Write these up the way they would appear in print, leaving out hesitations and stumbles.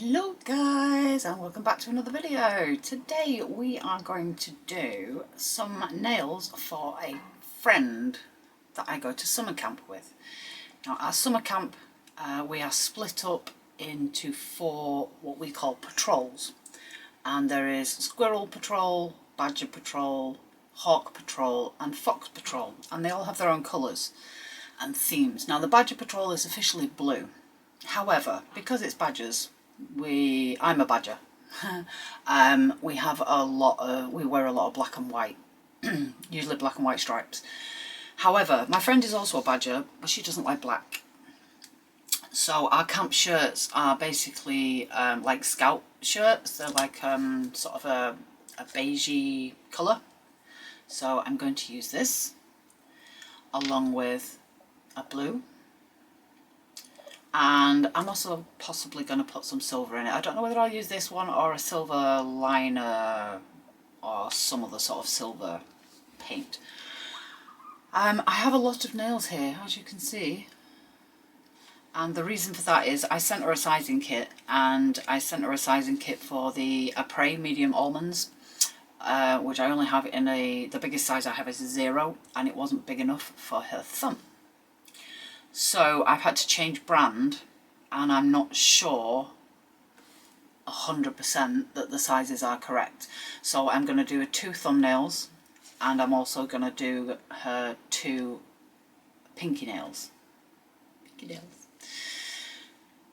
Hello guys, and welcome back to another video. Today we are going to do some nails for a friend that I go to summer camp with. Now our summer camp, we are split up into 4 what we call patrols, and there is squirrel patrol, badger patrol, hawk patrol and fox patrol, and they all have their own colours and themes. Now the badger patrol is officially blue, however because it's badgers, I'm a badger. We have we wear a lot of black and white, usually black and white stripes. However, my friend is also a badger, but she doesn't like black. So our camp shirts are basically like scout shirts. They're like sort of a beigey colour. So I'm going to use this along with a blue. And I'm also possibly going to put some silver in it. I don't know whether I'll use this one or a silver liner or some other sort of silver paint. I have a lot of nails here, as you can see. And the reason for that is I sent her a sizing kit, and I sent her a sizing kit for the Apres medium almonds, which I only have in the biggest size I have is a 0, and it wasn't big enough for her thumb. So I've had to change brand, and I'm not sure 100% that the sizes are correct. So I'm going to do 2 thumbnails, and I'm also going to do her 2 pinky nails.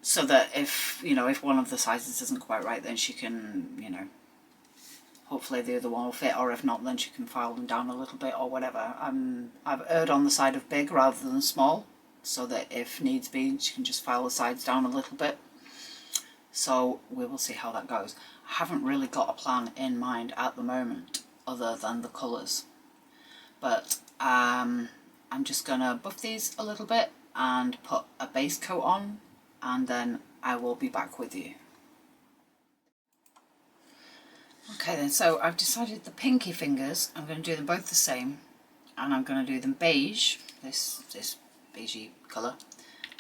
So that if one of the sizes isn't quite right, then she can, hopefully the other one will fit, or if not, then she can file them down a little bit or whatever. I've erred on the side of big rather than small, so that if needs be, she can just file the sides down a little bit. So we will see how that goes. I haven't really got a plan in mind at the moment, other than the colours. But I'm just going to buff these a little bit and put a base coat on, and then I will be back with you. Okay then, so I've decided the pinky fingers, I'm going to do them both the same, and I'm going to do them beige, this beigey colour,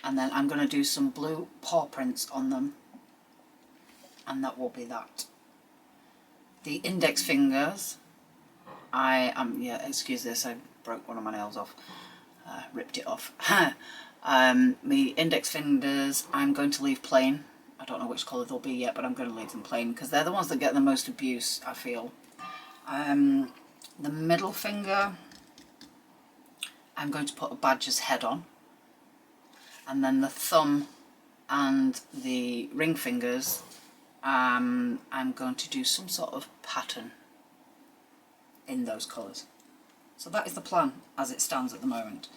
and then I'm going to do some blue paw prints on them, and that will be that. The index fingers, excuse this, I broke one of my nails off, ripped it off. The index fingers I'm going to leave plain. I don't know which colour they'll be yet, but I'm going to leave them plain because they're the ones that get the most abuse, I feel. The middle finger, I'm going to put a badger's head on, and then the thumb and the ring fingers, I'm going to do some sort of pattern in those colours. So that is the plan as it stands at the moment.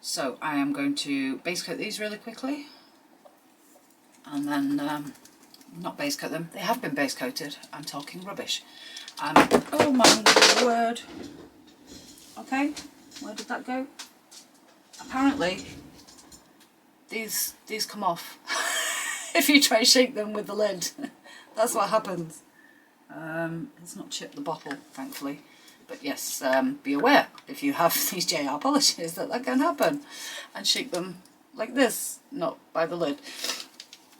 So I am going to base coat these really quickly, and then not base coat them. They have been base coated. I'm talking rubbish. Oh my word. Okay. Where did that go? Apparently these come off if you try to shake them with the lid. That's what happens. It's not chipped the bottle, thankfully, but yes, be aware if you have these JR polishes that can happen, and shake them like this, not by the lid,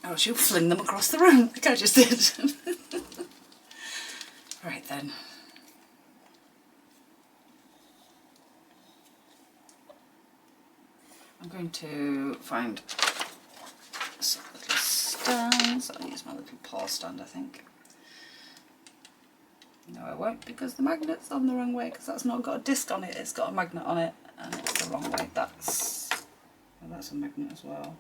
or else you'll fling them across the room like I just did. Right then. I'm going to find some little stands. I'll use my little paw stand, I think. No, I won't, because the magnet's on the wrong way, because that's not got a disc on it, it's got a magnet on it, and it's the wrong way. That's a magnet as well.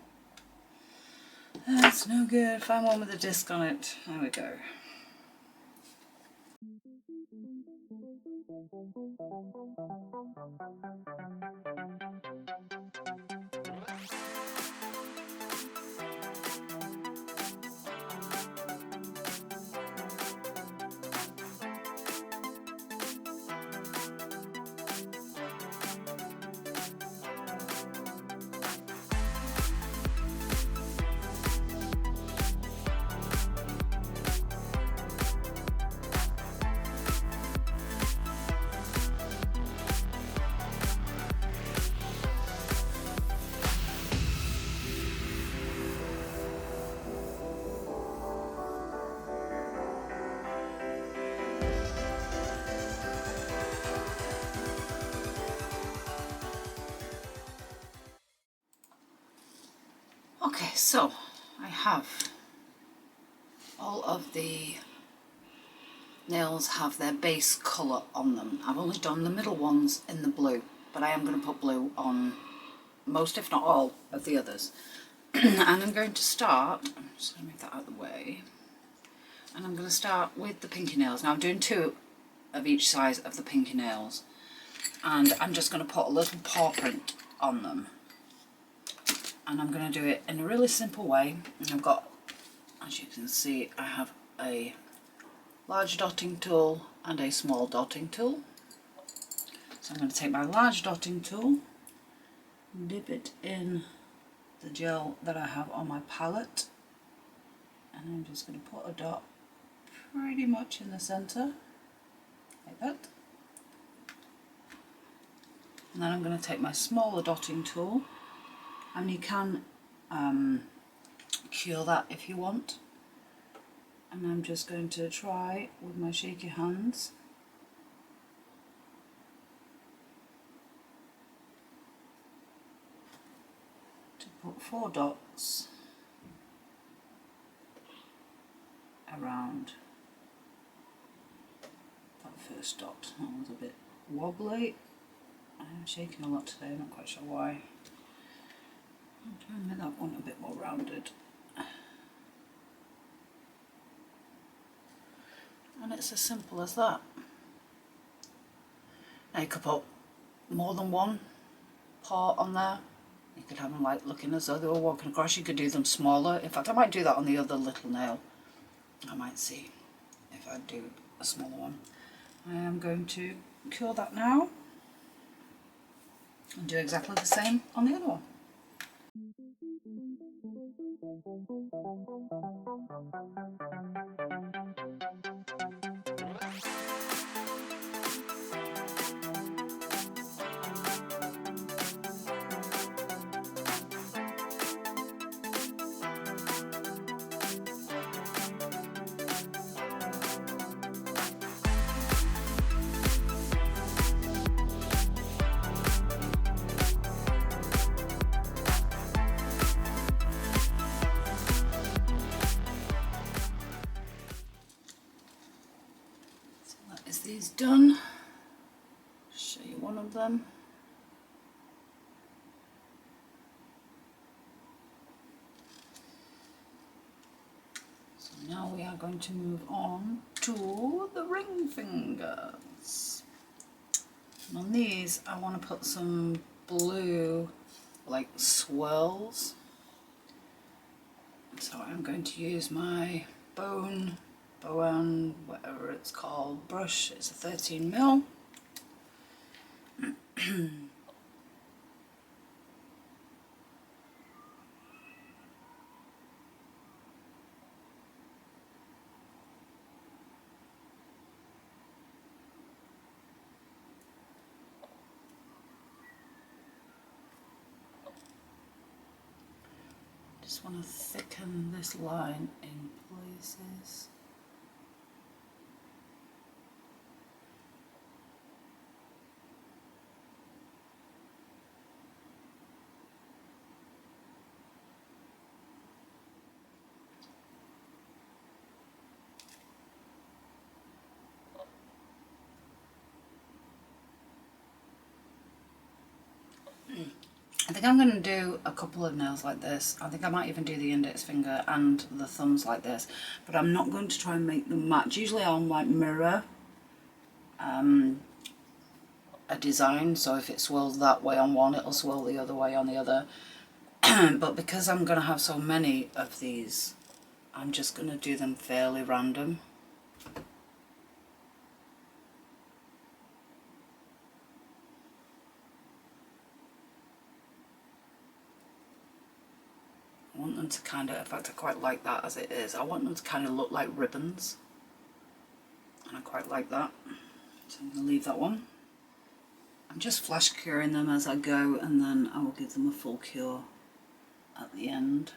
That's no good. Find one with a disc on it. There we go. Okay, so I have all of the nails have their base colour on them. I've only done the middle ones in the blue, but I am going to put blue on most, if not all, of the others. And I'm going to start, I'm just going to move that out of the way, and I'm going to start with the pinky nails. Now I'm doing 2 of each size of the pinky nails, and I'm just going to put a little paw print on them. And I'm going to do it in a really simple way. And I've got, as you can see, I have a large dotting tool and a small dotting tool. So I'm going to take my large dotting tool, dip it in the gel that I have on my palette, and I'm just going to put a dot pretty much in the centre, like that. And then I'm going to take my smaller dotting tool, and you can cure that if you want. And I'm just going to try with my shaky hands to put 4 dots around that first dot. That was a bit wobbly. I'm shaking a lot today, I'm not quite sure why. I'm trying to make that one a bit more rounded. And it's as simple as that. Now you could put more than one paw on there. You could have them like looking as though they were walking across. You could do them smaller. In fact, I might do that on the other little nail. I might see if I do a smaller one. I am going to cure that now and do exactly the same on the other one. These done. Show you one of them. So now we are going to move on to the ring fingers. And on these I want to put some blue like swirls. So I'm going to use my Bowen, whatever it's called, brush. It's a 13mm. Just want to thicken this line in places. I think I'm going to do a couple of nails like this. I think I might even do the index finger and the thumbs like this, but I'm not going to try and make them match. Usually I'll like mirror a design, so if it swirls that way on one, it'll swirl the other way on the other. But because I'm going to have so many of these, I'm just going to do them fairly random. I want them to kind of, in fact I quite like that as it is, I want them to kind of look like ribbons, and I quite like that, so I'm going to leave that one. I'm just flash curing them as I go, and then I will give them a full cure at the end.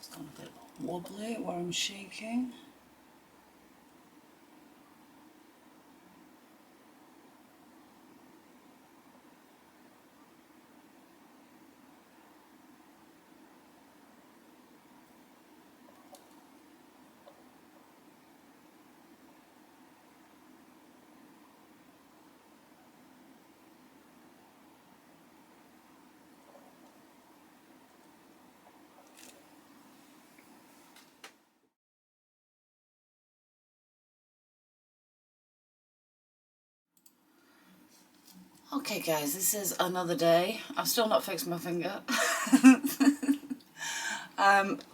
It's gone a bit wobbly where I'm shaking. Okay guys, this is another day. I've still not fixed my finger.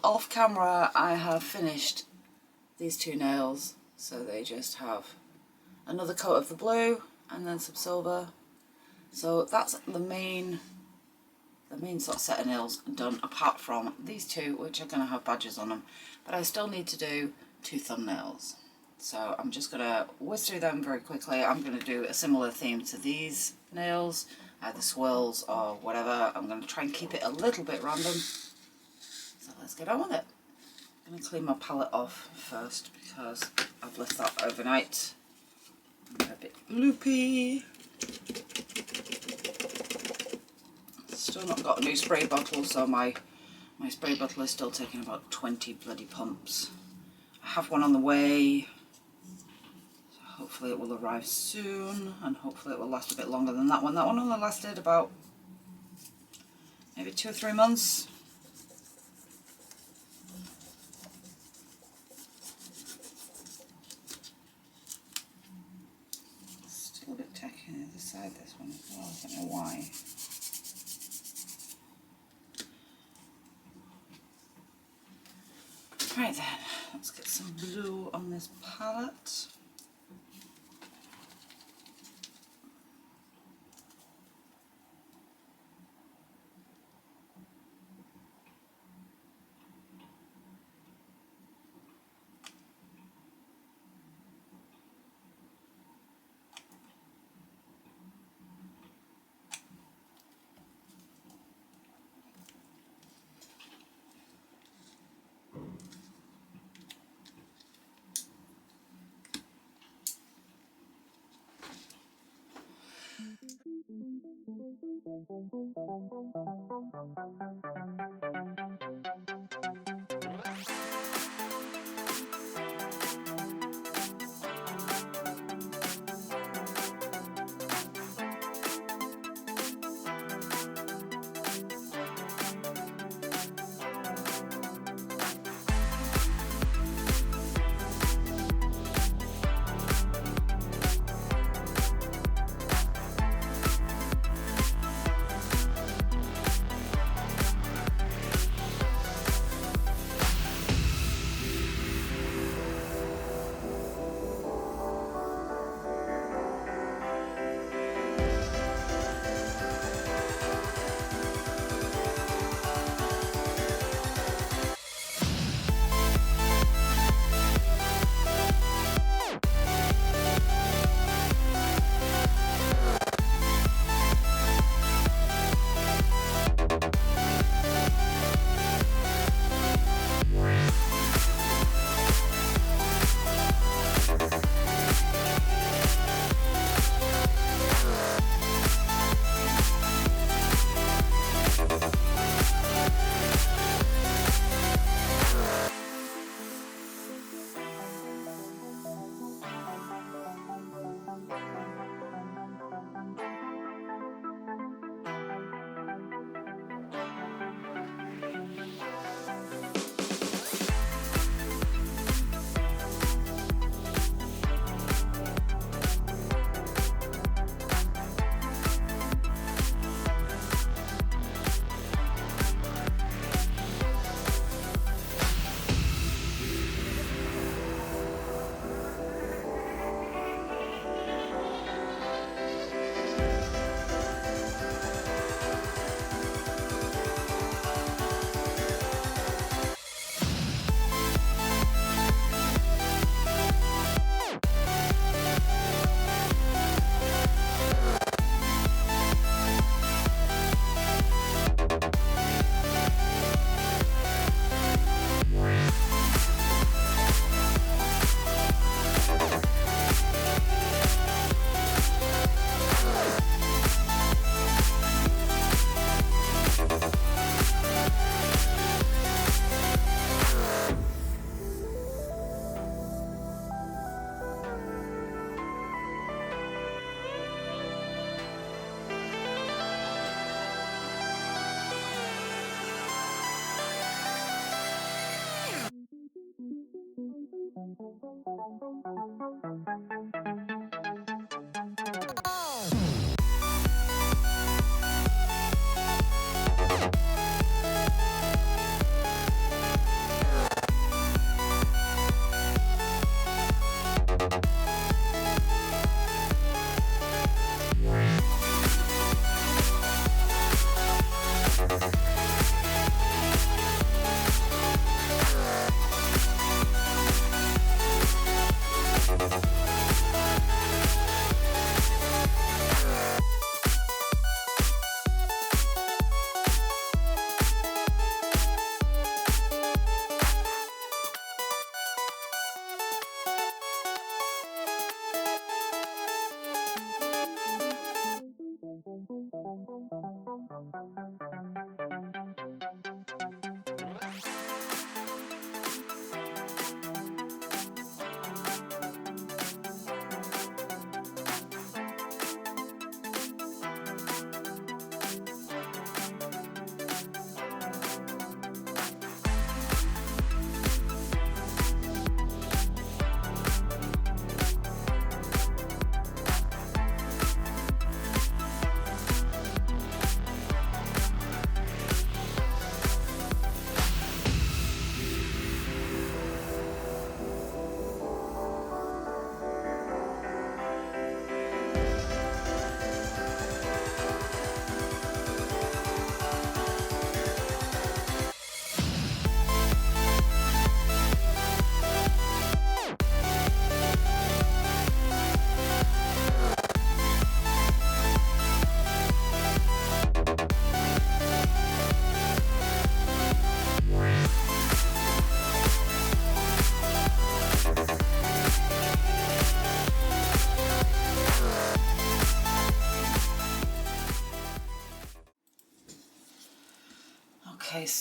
Off camera I have finished these two nails, so they just have another coat of the blue and then some silver. So that's the main sort of set of nails done, apart from these two which are going to have badges on them. But I still need to do 2 thumbnails. So I'm just going to whiz through them very quickly. I'm going to do a similar theme to these nails, either swirls or whatever. I'm going to try and keep it a little bit random. So let's get on with it. I'm going to clean my palette off first because I've left that overnight. I'm a bit loopy. Still not got a new spray bottle, so my spray bottle is still taking about 20 bloody pumps. I have one on the way. Hopefully it will arrive soon, and hopefully it will last a bit longer than that one. That one only lasted about maybe 2 or 3 months. Still a bit tacky on the other side, this one as well, I don't know why. Right then, let's get some blue on this palette.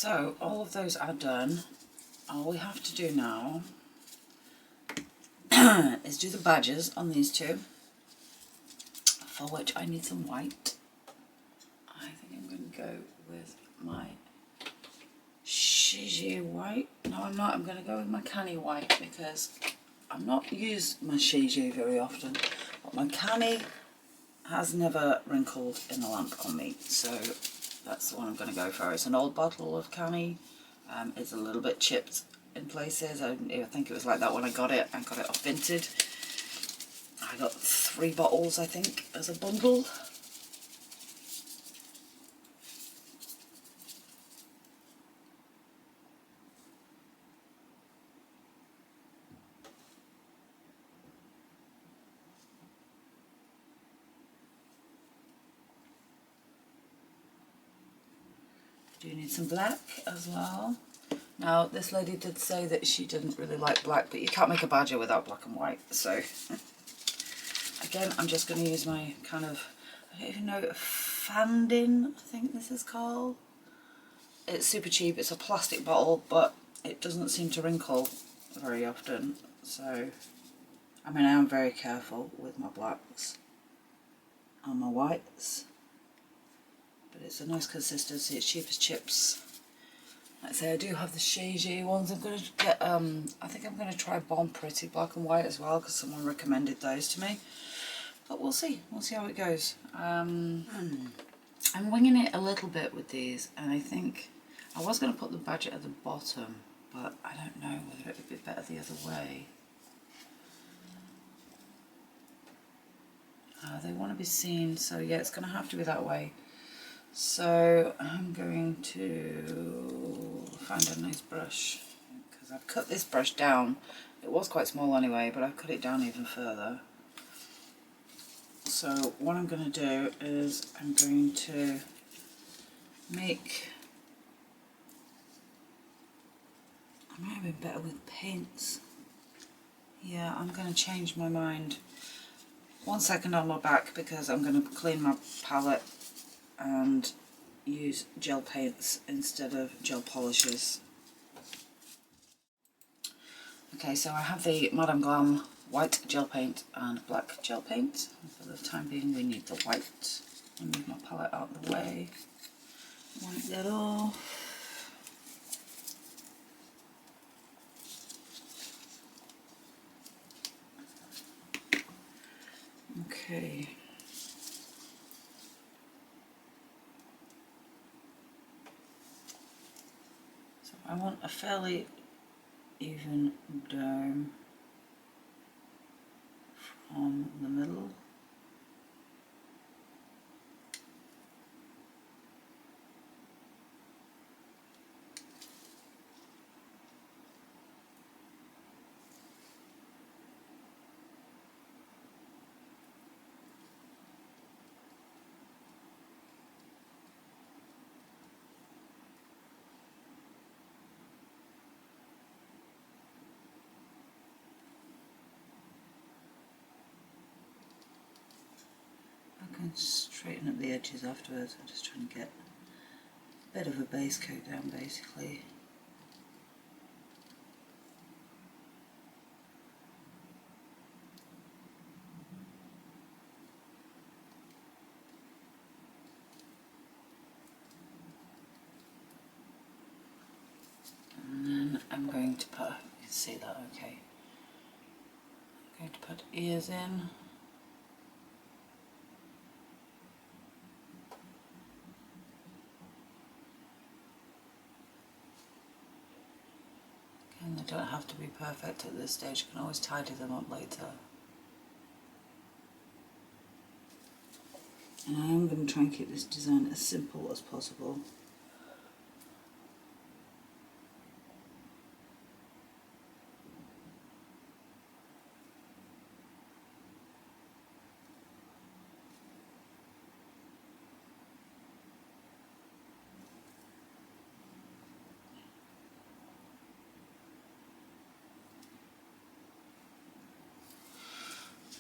so all of those are done. All we have to do now is do the badges on these two, for which I need some white. I think I'm going to go with my Susie white. No, I'm not. I'm going to go with my Canni white because I've not used my Susie very often, but my Canni has never wrinkled in the lamp on me, so that's the one I'm going to go for. It's an old bottle of Canni. It's a little bit chipped in places. I think it was like that when I got it. I got it off Vinted. I got 3 bottles, I think, as a bundle. Do need some black as well. Now, this lady did say that she didn't really like black, but you can't make a badger without black and white. So, again, I'm just going to use my kind of, I don't even know, Fandin, I think this is called. It's super cheap. It's a plastic bottle, but it doesn't seem to wrinkle very often. So, I mean, I am very careful with my blacks and my whites. But it's a nice consistency. It's cheap as chips. Like I say, I do have the Susie ones. I'm going to get, I think I'm going to try Bon Pretty black and white as well, because someone recommended those to me. But we'll see. We'll see how it goes. I'm winging it a little bit with these, and I think I was going to put the badger at the bottom, but I don't know whether it would be better the other way. They want to be seen, so yeah, it's going to have to be that way. So I'm going to find a nice brush, because I've cut this brush down. It was quite small anyway, but I've cut it down even further. So what I'm going to do is I'm going to make, I might have been better with paints. Yeah, I'm going to change my mind. 1 second on my back, because I'm going to clean my palette and use gel paints instead of gel polishes. Okay, so I have the Madame Glam white gel paint and black gel paint. For the time being we need the white. I'll move my palette out of the way. Wipe that off. Okay. So I want a fairly even dome from the middle. And straighten up the edges afterwards. I'm just trying to get a bit of a base coat down basically. And then I'm going to put, you can see that okay. I'm going to put ears in. And they don't have to be perfect at this stage, you can always tidy them up later. And I am going to try and keep this design as simple as possible.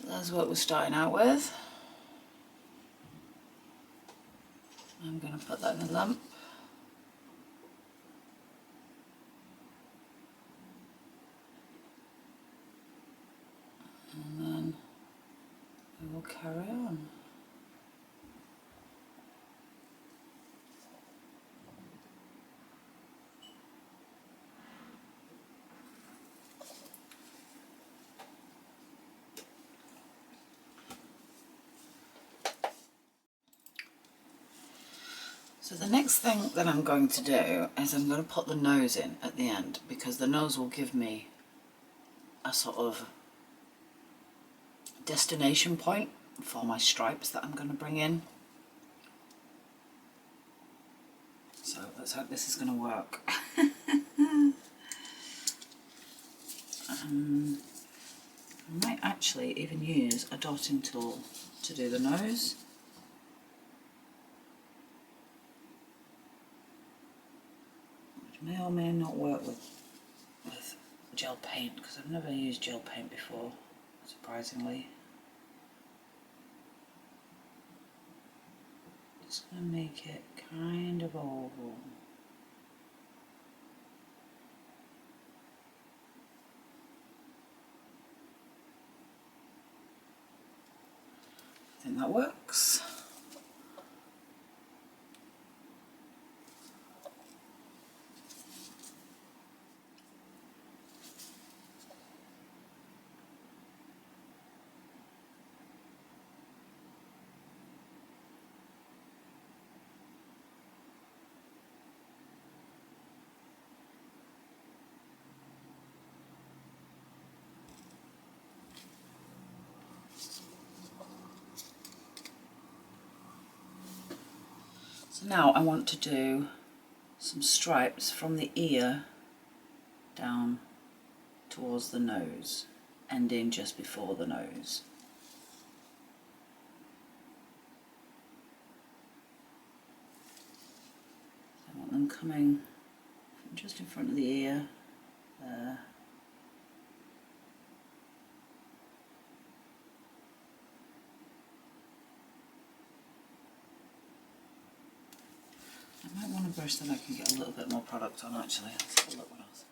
That's what we're starting out with. I'm going to put that in the lamp. carry on. So the next thing that I'm going to do is I'm going to put the nose in at the end, because the nose will give me a sort of destination point for my stripes that I'm going to bring in. So let's hope this is going to work. I might actually even use a dotting tool to do the nose. May or may not work with gel paint, because I've never used gel paint before, surprisingly. Just going to make it kind of oval. I think that works. So now I want to do some stripes from the ear down towards the nose, ending just before the nose. I want them coming from just in front of the ear, there. I might want a brush that I can get a little bit more product on, actually. Let's have a look what else.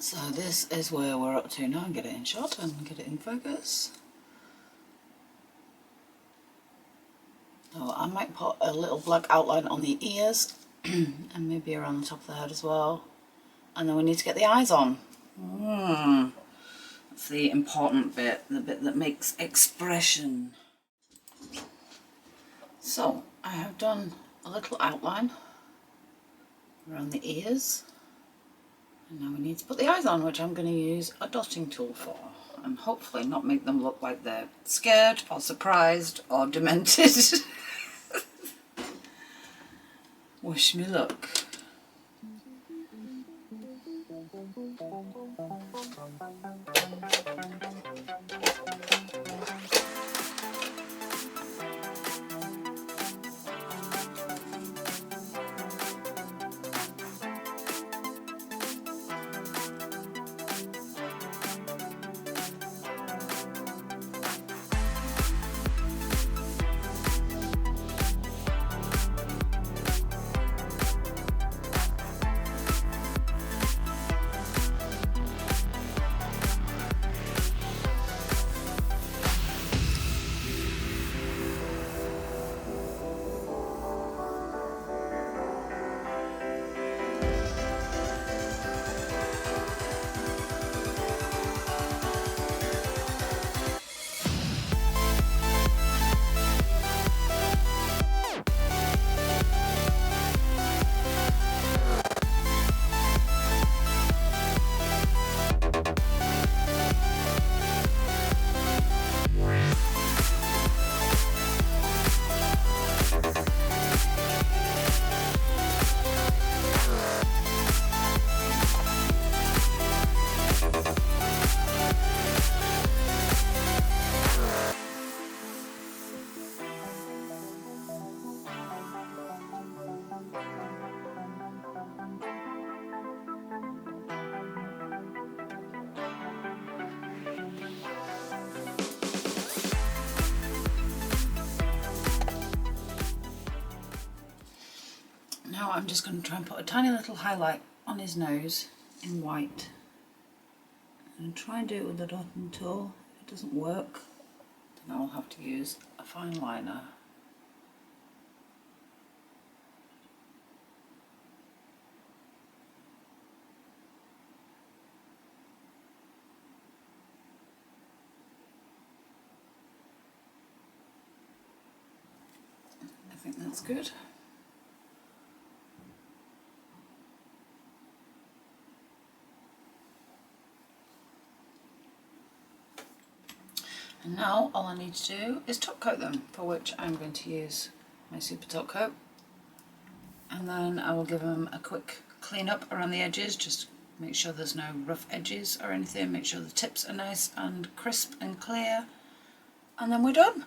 So this is where we're up to now. Get it in shot and get it in focus. So I might put a little black outline on the ears and maybe around the top of the head as well. And then we need to get the eyes on. That's the important bit, the bit that makes expression. So I have done a little outline around the ears. And now we need to put the eyes on, which I'm going to use a dotting tool for. And hopefully not make them look like they're scared or surprised or demented. Wish me luck. Now I'm just going to try and put a tiny little highlight on his nose in white and try and do it with the dotting tool. If it doesn't work, then I'll have to use a fine liner. I think that's good. And now all I need to do is top coat them, for which I'm going to use my super top coat. And then I will give them a quick clean up around the edges, just make sure there's no rough edges or anything, make sure the tips are nice and crisp and clear, and then we're done.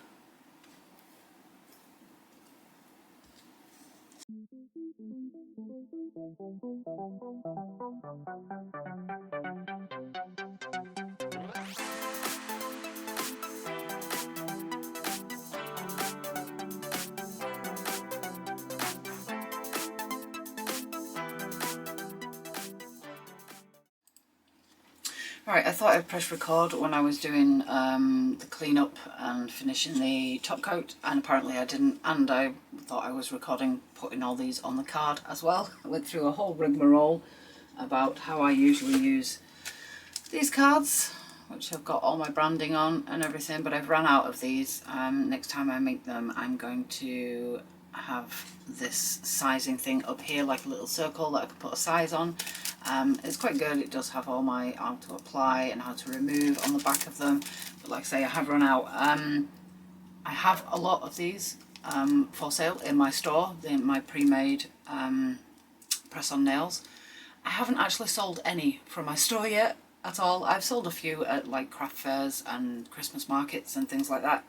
Right, I thought I'd press record when I was doing the clean-up and finishing the top coat, and apparently I didn't, and I thought I was recording putting all these on the card as well. I went through a whole rigmarole about how I usually use these cards, which have got all my branding on and everything, but I've run out of these. Next time I make them, I'm going to have this sizing thing up here, like a little circle that I can put a size on. It's quite good. It does have all my how to apply and how to remove on the back of them, but like I say, I have run out. I have a lot of these for sale in my store, my pre-made press-on nails. I haven't actually sold any from my store yet at all. I've sold a few at like craft fairs and Christmas markets and things like that,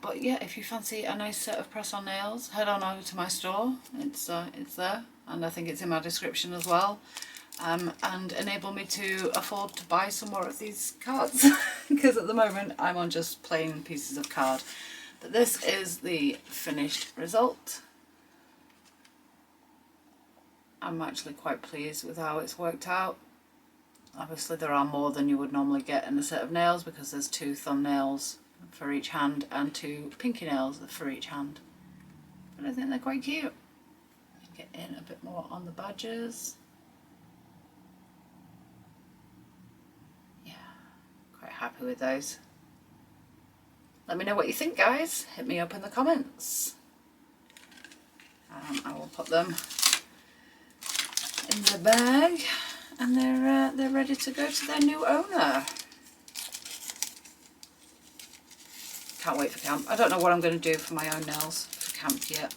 But yeah, if you fancy a nice set of press-on nails, head on over to my store. It's there, and I think it's in my description as well. And enable me to afford to buy some more of these cards because at the moment I'm on just plain pieces of card. But this is the finished result. I'm actually quite pleased with how it's worked out. Obviously there are more than you would normally get in a set of nails because there's 2 thumbnails for each hand and 2 pinky nails for each hand. But I think they're quite cute. Get in a bit more on the badges. Quite happy with those. Let me know what you think, guys. Hit me up in the comments. I will put them in the bag, and they're ready to go to their new owner. Can't wait for camp. I don't know what I'm going to do for my own nails for camp yet.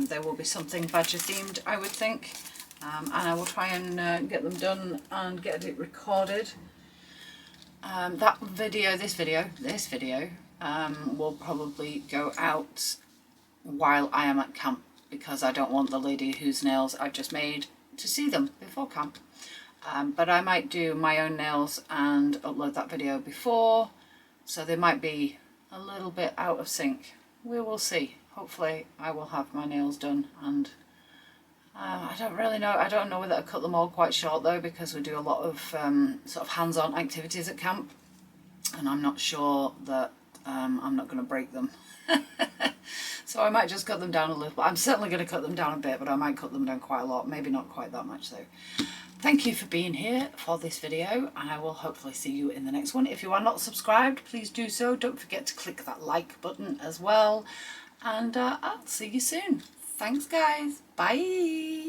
There will be something badger themed, I would think, and I will try and get them done and get it recorded. This video will probably go out while I am at camp because I don't want the lady whose nails I've just made to see them before camp. But I might do my own nails and upload that video before, so they might be a little bit out of sync. We will see. Hopefully I will have my nails done, and I don't really know. I don't know whether I cut them all quite short though, because we do a lot of sort of hands-on activities at camp, and I'm not sure that I'm not going to break them. So I might just cut them down a little. I'm certainly going to cut them down a bit, but I might cut them down quite a lot. Maybe not quite that much though. Thank you for being here for this video, and I will hopefully see you in the next one. If you are not subscribed, please do so. Don't forget to click that like button as well, and I'll see you soon. Thanks guys, bye.